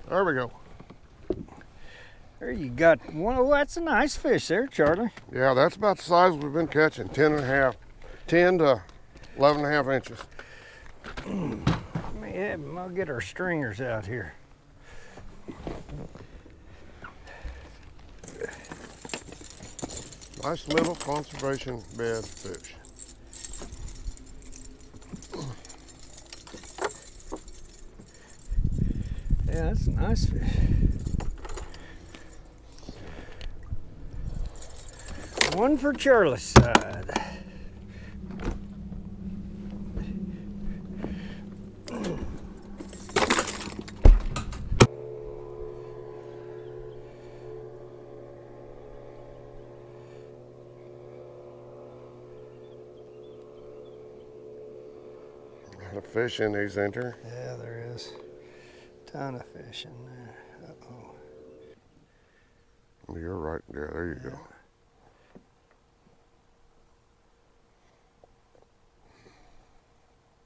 There we go. There you got one. Oh, that's a nice fish there, Charlie. Yeah, that's about the size we've been catching, 10 to 11 and a half inches. I'll get our stringers out here. Nice little conservation bed fish. Yeah, that's a nice fish. One for Charlie's side. A fish in these, ain't there? Yeah, there is. Ton of fish in there. Uh-oh. You're right there. There you go.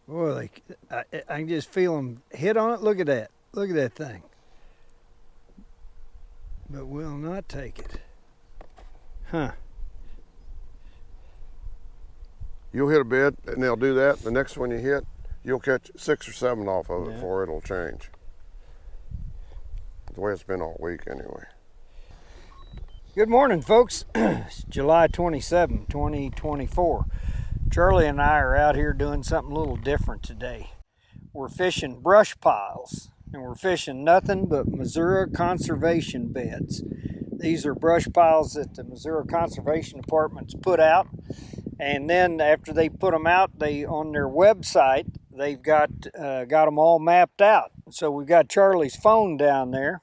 Boy, I can just feel them hit on it. Look at that. Look at that thing. But will not take it. Huh. You'll hit a bed and they'll do that. The next one you hit, you'll catch 6 or 7 off of it before it'll change. The way it's been all week anyway. Good morning, folks. It's July 27, 2024. Charlie and I are out here doing something a little different today. We're fishing brush piles, and we're fishing nothing but Missouri conservation beds. These are brush piles that the Missouri Conservation Department's put out, and then after they put them out, they on their website they've got them all mapped out. So we've got Charlie's phone down there,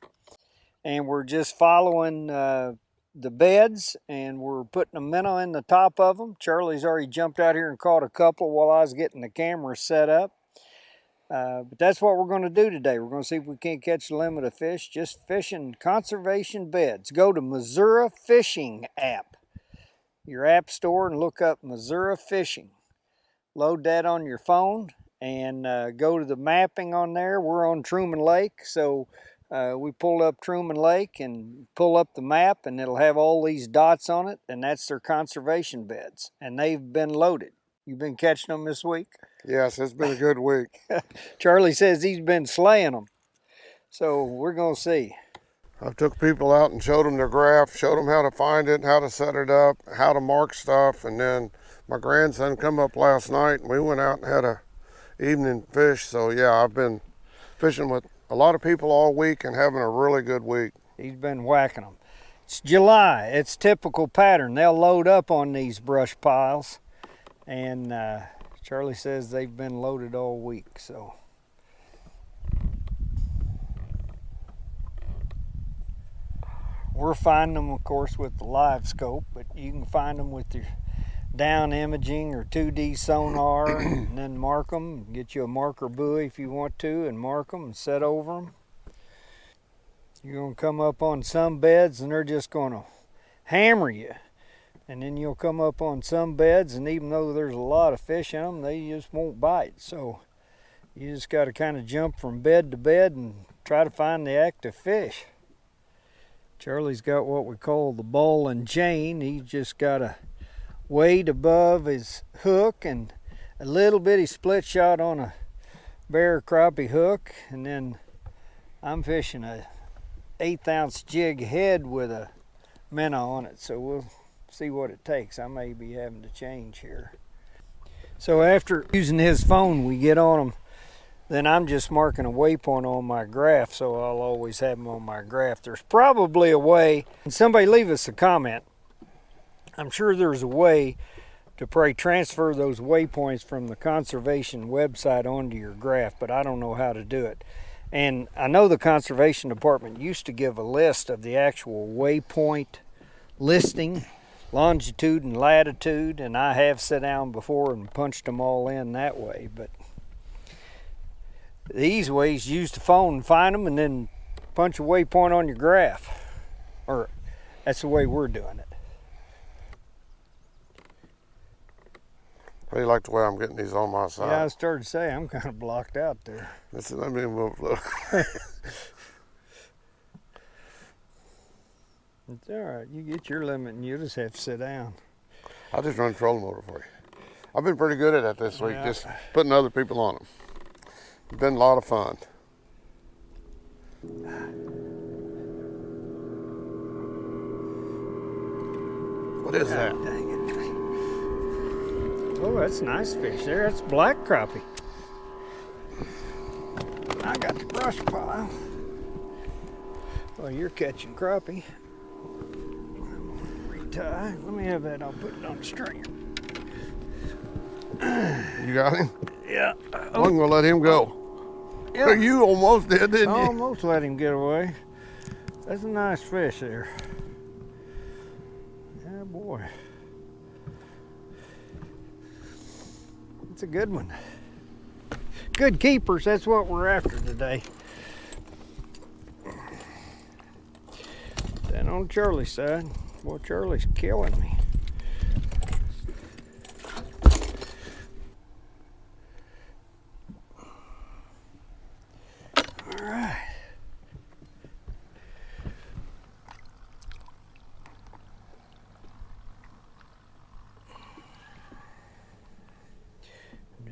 and we're just following the beds, and we're putting a minnow in the top of them. Charlie's already jumped out here and caught a couple while I was getting the camera set up. But that's what we're going to do today. We're going to see if we can't catch the limit of fish, just fishing conservation beds. Go to Missouri Fishing app, your app store, and look up Missouri Fishing. Load that on your phone and go to the mapping on there. We're on Truman Lake, so we pulled up Truman Lake and pull up the map, and it'll have all these dots on it, and that's their conservation beds, and they've been loaded. You've been catching them this week? Yes, it's been a good week. Charlie says he's been slaying them, so we're going to see. I took people out and showed them their graph, showed them how to find it, how to set it up, how to mark stuff, and then my grandson come up last night, and we went out and had a evening fish. So yeah, I've been fishing with a lot of people all week and having a really good week. He's been whacking them. It's July. It's typical pattern. They'll load up on these brush piles, and Charlie says they've been loaded all week. So we're finding them, of course, with the live scope, but you can find them with your down imaging or 2D sonar, and then mark them. Get you a marker buoy if you want to, and mark them and set over them. You're going to come up on some beds and they're just going to hammer you. And then you'll come up on some beds, and even though there's a lot of fish in them, they just won't bite. So you just got to kind of jump from bed to bed and try to find the active fish. Charlie's got what we call the ball and chain. He's just got a weight above his hook and a little bitty split shot on a bare crappie hook, and then I'm fishing a 1/8 ounce jig head with a minnow on it, so we'll see what it takes. I may be having to change here. So after using his phone, we get on them, then I'm just marking a waypoint on my graph, so I'll always have them on my graph. There's probably a way, and somebody leave us a comment. I'm sure there's a way to probably transfer those waypoints from the conservation website onto your graph, but I don't know how to do it. And I know the conservation department used to give a list of the actual waypoint listing, longitude and latitude, and I have sat down before and punched them all in that way. But the easy way is use the phone and find them and then punch a waypoint on your graph. Or that's the way we're doing it. How do you like the way I'm getting these on my side? Yeah, I started to say I'm kind of blocked out there. Let me move a little. It's all right. You get your limit and you just have to sit down. I'll just run the trolling motor for you. I've been pretty good at that this week, Yeah. just putting other people on them. It's been a lot of fun. What is that? Dang it. Oh, that's a nice fish there. That's black crappie. I got the brush pile. Well, you're catching crappie. Retie. Let me have that. I'll put it on the stringer. You got him? Yeah. I'm gonna let him go. Yeah. You almost did, didn't I you? almost let him get away. That's a nice fish there. Yeah, boy. It's a good one. Good keepers, that's what we're after today. Then on Charlie's side, boy, Charlie's killing me. All right.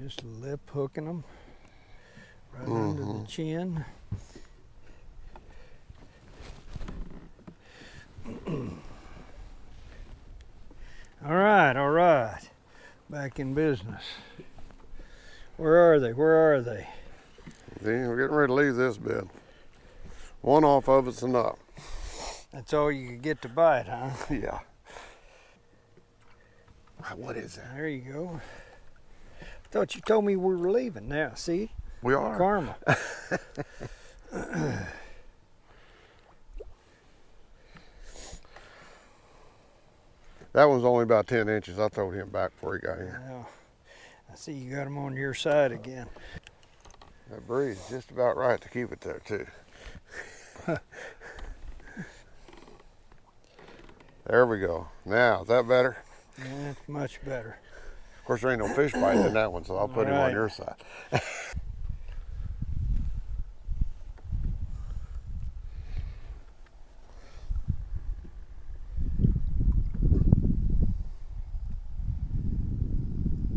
Just lip hooking them right under the chin. All right. Back in business. Where are they? Where are they? See, we're getting ready to leave this bed. One off of it's enough. That's all you could get to bite, huh? Yeah. What is that? There you go. Thought you told me we were leaving. Now, see? We are. Karma. That one's only about 10 inches. I throwed him back before he got in. Well, I see you got them on your side again. That breeze is just about right to keep it there, too. There we go. Now, is that better? Yeah, it's much better. Of course, there ain't no fish bite in that one, so I'll put him on Right. your side.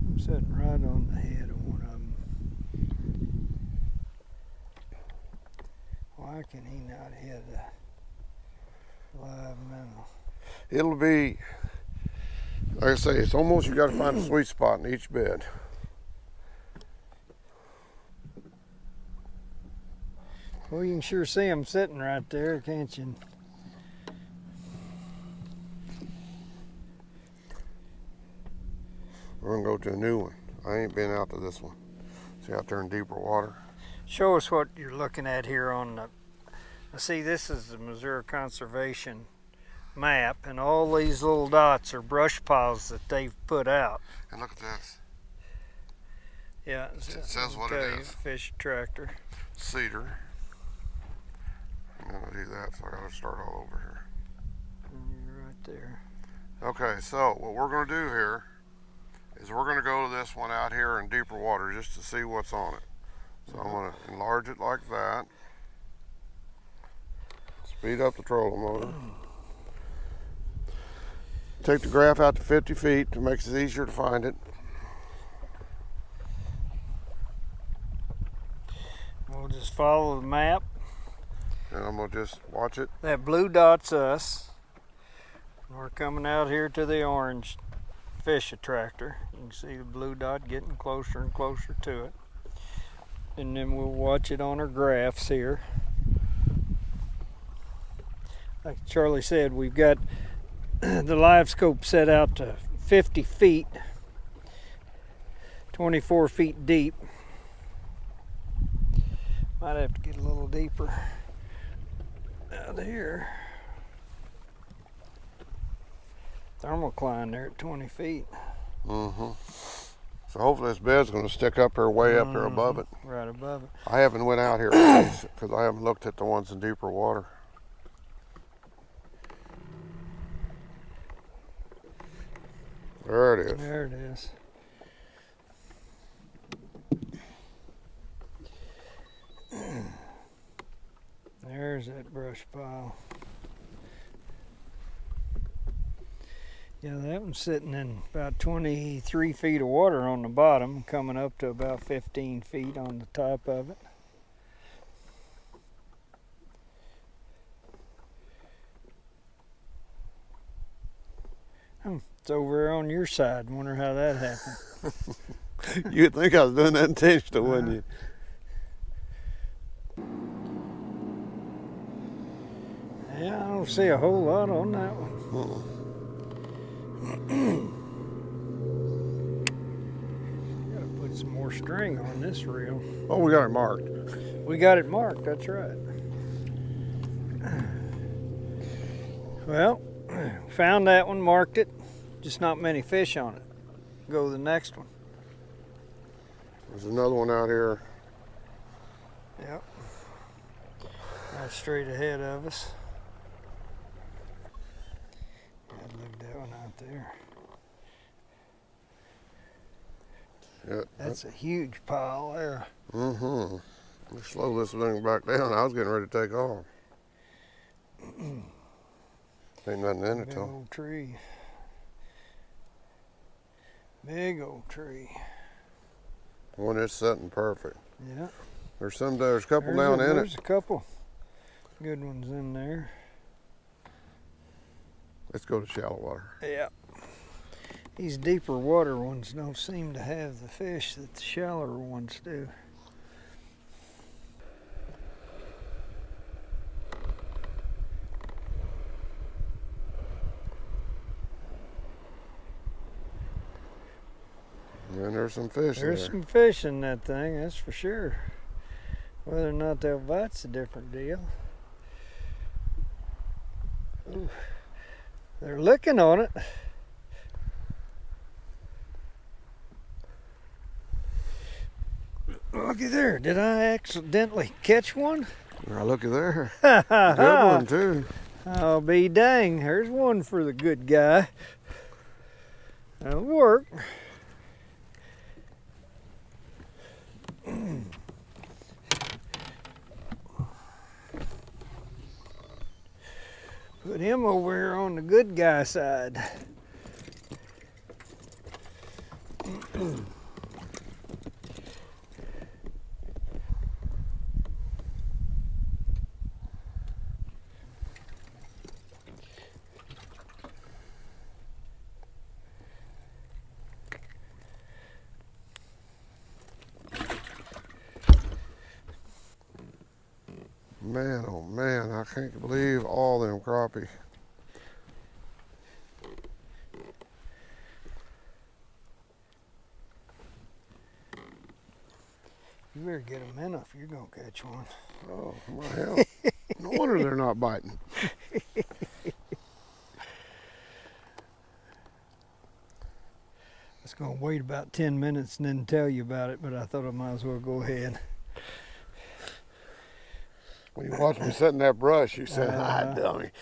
I'm sitting right on the head of one of them. Why can he not hit a live minnow? It'll be, like I say, it's almost, you got to find a sweet spot in each bed. Well, you can sure see him sitting right there, can't you? We're gonna go to a new one. I ain't been out to this one. See out there in deeper water. Show us what you're looking at here on the. See, this is the Missouri Conservation map, and all these little dots are brush piles that they've put out. And look at this. Yeah, It says what it is. Fish tractor. Cedar. I'm gonna do that, so I gotta start all over here. And you're right there. Okay, so what we're gonna do here is we're gonna go to this one out here in deeper water just to see what's on it. So I'm gonna enlarge it like that. Speed up the trolling motor. Take the graph out to 50 feet to make it easier to find it. We'll just follow the map. And I'm gonna just watch it. That blue dot's us. We're coming out here to the orange fish attractor. You can see the blue dot getting closer and closer to it. And then we'll watch it on our graphs here. Like Charlie said, we've got the live scope set out to 50 feet, 24 feet deep. Might have to get a little deeper out here. Thermocline there at 20 feet. Mm-hmm. So hopefully this bed's gonna stick up here way up there above it. Right above it. I haven't went out here because I haven't looked at the ones in deeper water. There it is. There it is. There's that brush pile. Yeah, that one's sitting in about 23 feet of water on the bottom, coming up to about 15 feet on the top of it. It's over there on your side. Wonder how that happened. You'd think I was doing that intentional, wouldn't you? Yeah, I don't see a whole lot on that one. Gotta put some more string on this reel. Oh, we got it marked. We got it marked, that's right. Well, found that one, marked it. Just not many fish on it. Go to the next one. There's another one out here. Yep. Right straight ahead of us. I'd leave that one out there. Yeah, That's a huge pile there. Mm-hmm. Let's slow this thing back down. I was getting ready to take off. Ain't nothing in it Big though. old tree. Big old tree. One is setting perfect. Yeah. There's a couple down in it. There's a couple good ones in there. Let's go to shallow water. Yeah. These deeper water ones don't seem to have the fish that the shallower ones do. And there's some fish in There's there. some fish in that thing, that's for sure. Whether or not they'll bite's a different deal. Ooh. They're licking on it. Looky there, did I accidentally catch one? Now looky there. Good one too. I'll be dang, there's one for the good guy. That'll work. Put him over here on the good guy side. Man, oh man, I can't believe all them crappie. You better get a minnow if you're gonna catch one. Oh my hell. No wonder they're not biting. I was gonna wait about 10 minutes and then tell you about it, but I thought I might as well go ahead. When you watch me sit in that brush, you said, "Ah, dummy."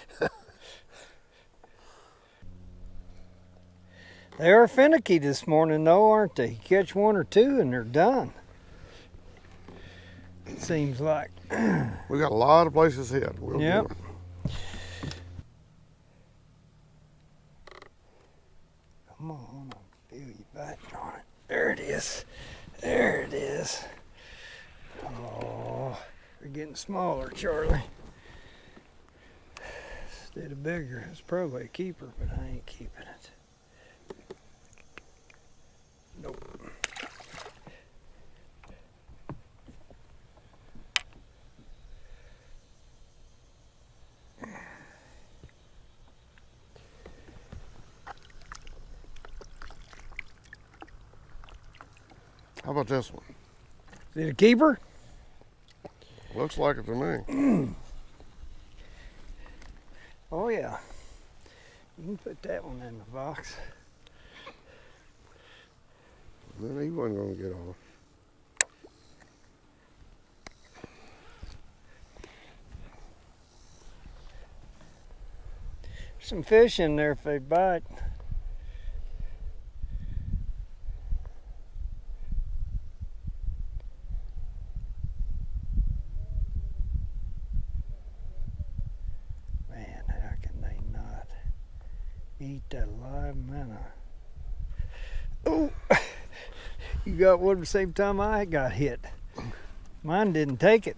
They are finicky this morning though, aren't they? You catch one or two and they're done. It seems like. We got a lot of places hit. We'll Yep. do it. Come on, I feel you biting on it. There it is. There it is. Oh, they're getting smaller, Charlie. Instead of bigger, it's probably a keeper, but I ain't keeping it. Nope. How about this one? Is it a keeper? Looks like it to me. Oh yeah. You can put that one in the box. Then he wasn't gonna get off. There's some fish in there if they bite. Man, how can they not eat the a live minnow. Oh, you got one at the same time I got hit. Mine didn't take it.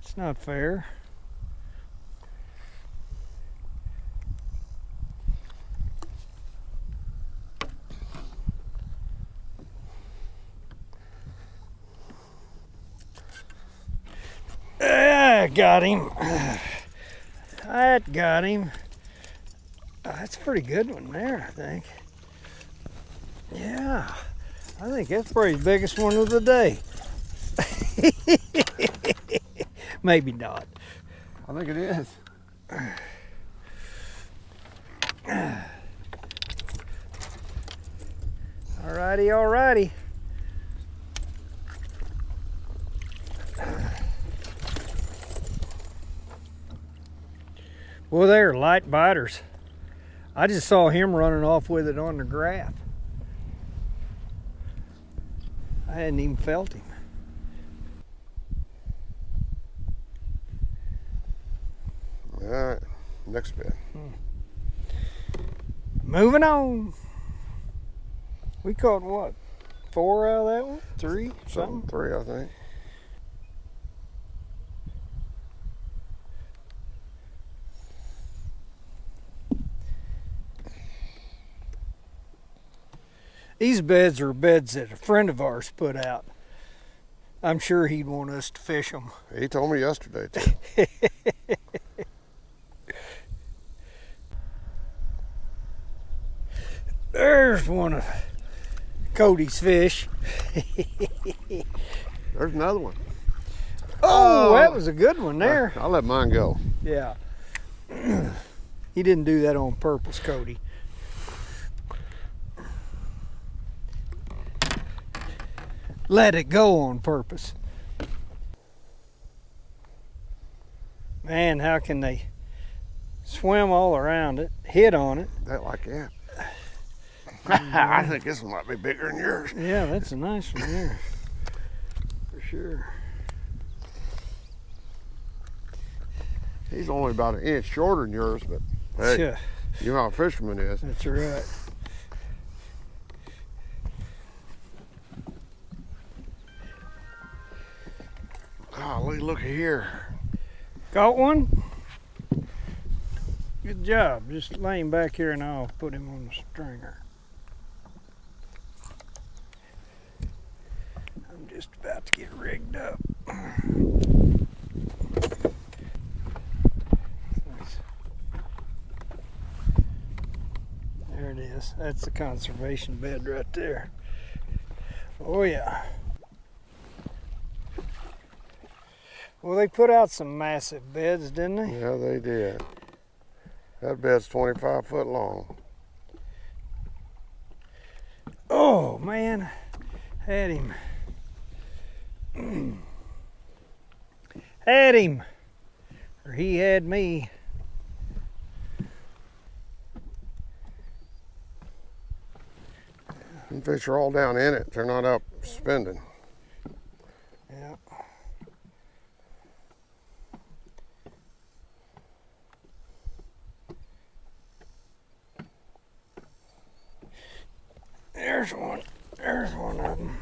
It's not fair. I got him. That got him. That's a pretty good one there, I think. Yeah, I think that's probably the biggest one of the day. Maybe not. I think it is. Alrighty, alrighty. Well, they're light biters. I just saw him running off with it on the graph. I hadn't even felt him. All right, next bed. Moving on. We caught what? 4 out of that one? 3? Something? 3, I think. These beds are beds that a friend of ours put out. I'm sure he'd want us to fish them. He told me yesterday, too. There's one of Cody's fish. There's another one. Oh, that was a good one there. I'll let mine go. Yeah. He didn't do that on purpose, Cody. Let it go on purpose. Man, how can they swim all around it, hit on it? That like that. I think this one might be bigger than yours. Yeah, that's a nice one there. For sure. He's only about an inch shorter than yours, but hey, Yeah, you know how a fisherman is. that's right. Golly, look here. Got one? Good job. Just lay him back here and I'll put him on the stringer. I'm just about to get rigged up. There it is. That's the conservation bed right there. Oh yeah. Well, they put out some massive beds, didn't they? Yeah, they did. That bed's 25 foot long. Oh man, had him. Had him. Or he had me. Them fish are all down in it. They're not up spending. Yeah. There's one. There's one of them.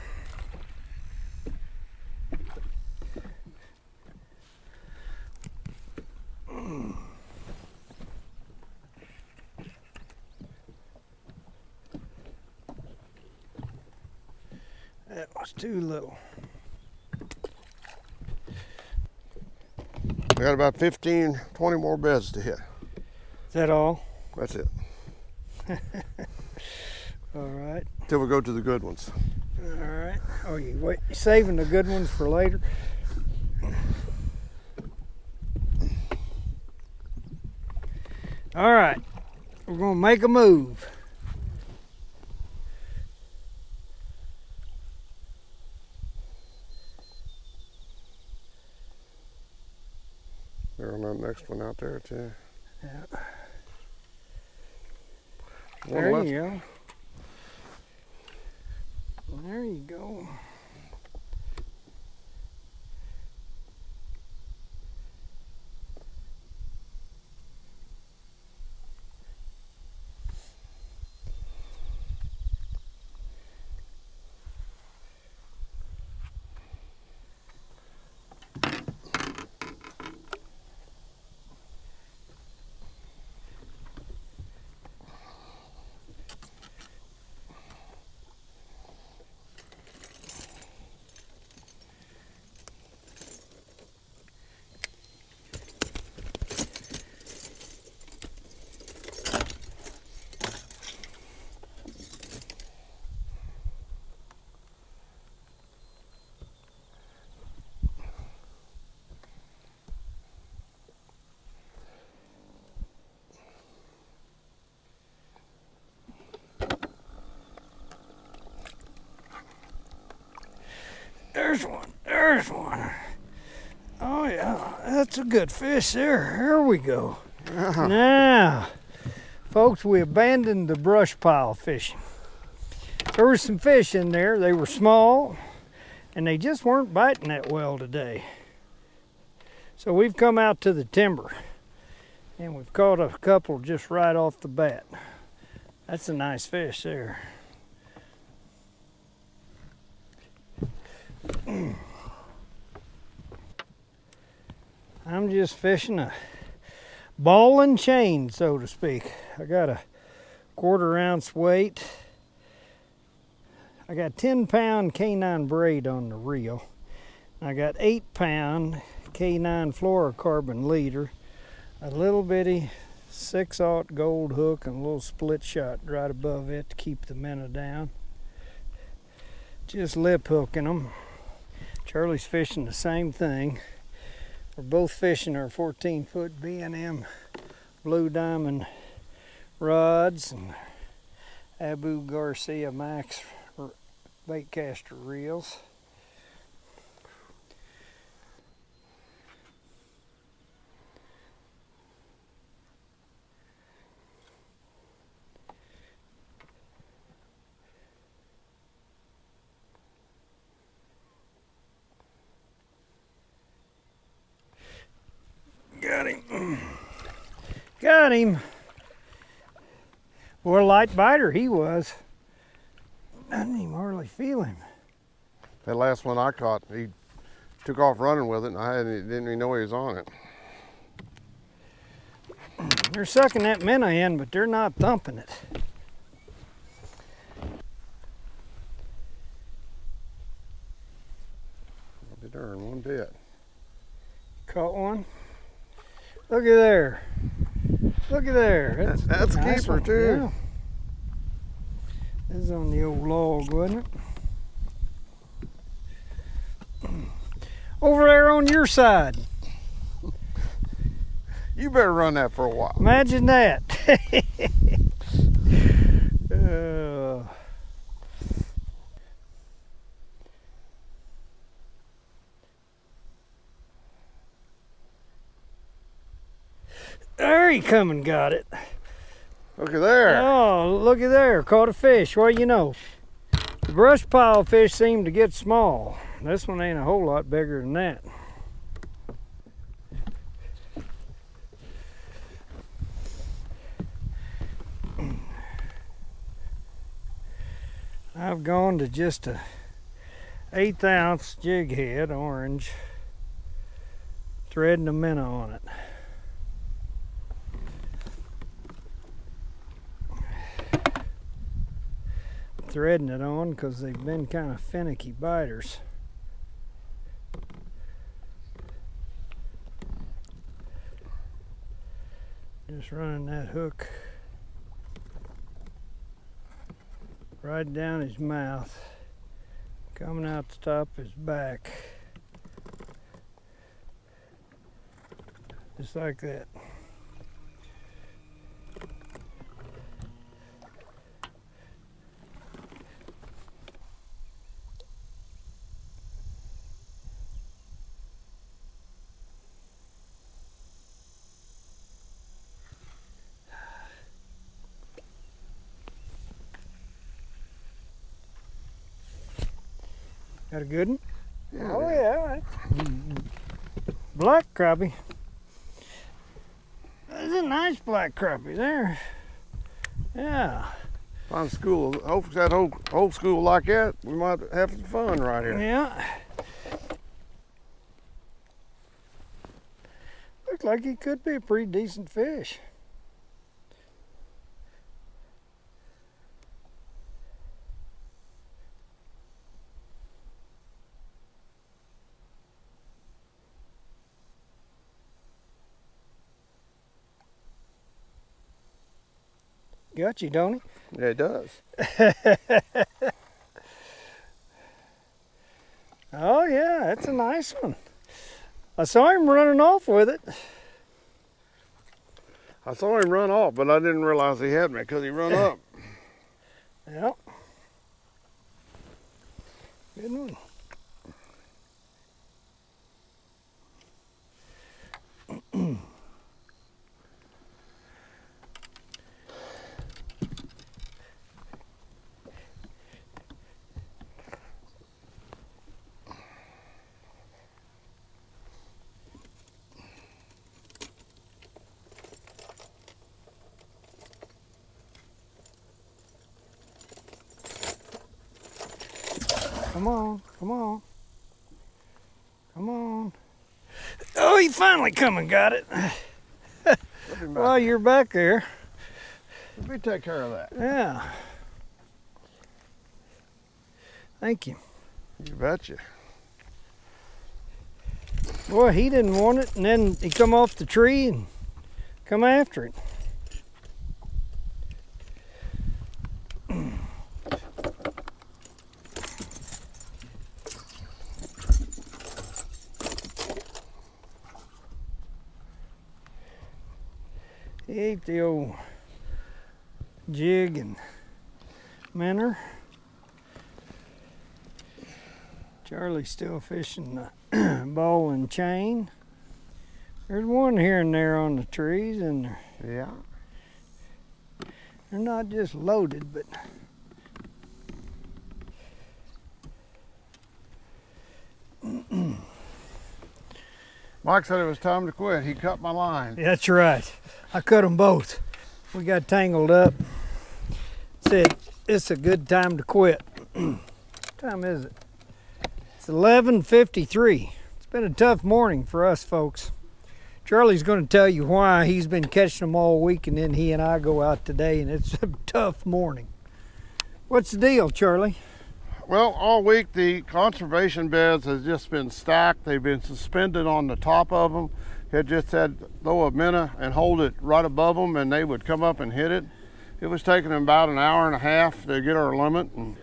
That was too little. We got about 15, 20 more beds to hit. Is that all? That's it. All right. Till we go to the good ones. All right. Oh, you saving the good ones for later? All right. We're gonna make a move. They're on that next one out there too. Yeah. One There left. you go. There you go. There's one. Oh yeah, that's a good fish there. Here we go. Now, folks, we abandoned the brush pile fishing. There were some fish in there. They were small, and they just weren't biting that well today. So we've come out to the timber, and we've caught a couple just right off the bat. That's a nice fish there. I'm just fishing a ball and chain, so to speak. I got a 1/4 ounce weight. I got 10-pound K9 braid on the reel. I got 8-pound K9 fluorocarbon leader, a little bitty 6/0 gold hook, and a little split shot right above it to keep the minnow down. Just lip hooking them. Charlie's fishing the same thing. We're both fishing our 14-foot B&M Blue Diamond rods and Abu Garcia Max baitcaster reels. Got him. Got him. What a light biter he was. I didn't even hardly feel him. That last one I caught, he took off running with it, and I didn't even know he was on it. They're sucking that minnow in, but they're not thumping it. I'll be darned, one bit. Caught one. Look at there. Look at there. That's a nice keeper one. too. Yeah. This is on the old log, wasn't it? Over there on your side. You better run that for a while. Imagine that. There he come and got it. Look at there. Oh, look at there. Caught a fish. Well, you know, the brush pile fish seem to get small. This one ain't a whole lot bigger than that. I've gone to just a 1/8 ounce jig head, orange, threading a minnow on it. Threading it on because they've been kind of finicky biters. Just running that hook right down his mouth, coming out the top of his back, just like that. Got a good one? Yeah, Oh yeah. Black crappie. That's a nice black crappie there. Yeah. Fine school. Hopefully that old school like that, we might have some fun right here. Yeah. Looks like he could be a pretty decent fish. Got you, don't he? Yeah, it does. Oh yeah, that's a nice one. I saw him running off with it. I saw him run off, but I didn't realize he had me because he run up. Yep. Good one. Come on, come on. Come on. Oh, he finally come and got it. Well, you're back there. Let me take care of that. Yeah. Thank you. You betcha. Boy, he didn't want it, and then he come off the tree and come after it. He ate the old jig and minnow. Charlie's still fishing the ball and chain. There's one here and there on the trees, and Yeah. they're not just loaded, but Mike said it was time to quit. He cut my line. that's right. I cut them both. We got tangled up. Said it's a good time to quit. What time is it? It's 11:53. It's been a tough morning for us folks. Charlie's going to tell you why he's been catching them all week, and then he and I go out today, and it's a tough morning. What's the deal, Charlie? Well, all week the conservation beds has just been stacked. They've been suspended on the top of them. It just had throw a minnow and hold it right above them, and they would come up and hit it. It was taking them about an hour and a half to get our limit. And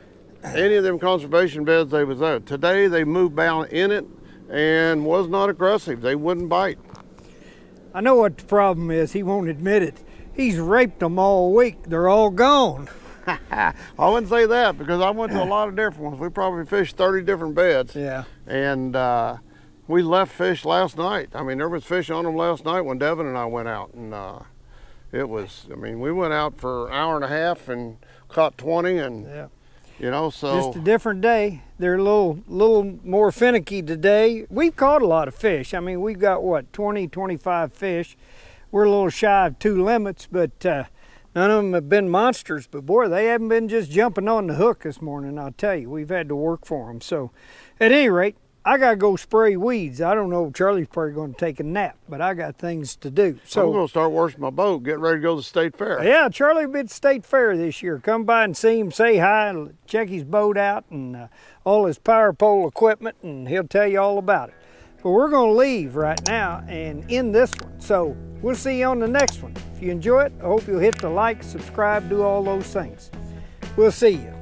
any of them conservation beds they was there. Today they moved down in it and was not aggressive. They wouldn't bite. I know what the problem is. He won't admit it. He's raped them all week. They're all gone. I wouldn't say that because I went to a lot of different ones. We probably fished 30 different beds. Yeah. And we left fish last night. I mean, there was fish on them last night when Devin and I went out. And it was, I mean, we went out for an hour and a half and caught 20 and, Yeah. you know, so. Just a different day. They're a little more finicky today. We've caught a lot of fish. I mean, we've got, what, 20, 25 fish. We're a little shy of 2 limits, but none of them have been monsters. But, boy, they haven't been just jumping on the hook this morning, I'll tell you. We've had to work for them. So, at any rate, I got to go spray weeds. I don't know, Charlie's probably going to take a nap, but I got things to do. So I'm going to start washing my boat, get ready to go to the state fair. yeah, Charlie will be at the state fair this year. Come by and see him, say hi, check his boat out and all his power pole equipment, and he'll tell you all about it. But we're going to leave right now and end this one. So we'll see you on the next one. If you enjoy it, I hope you'll hit the like, subscribe, do all those things. We'll see you.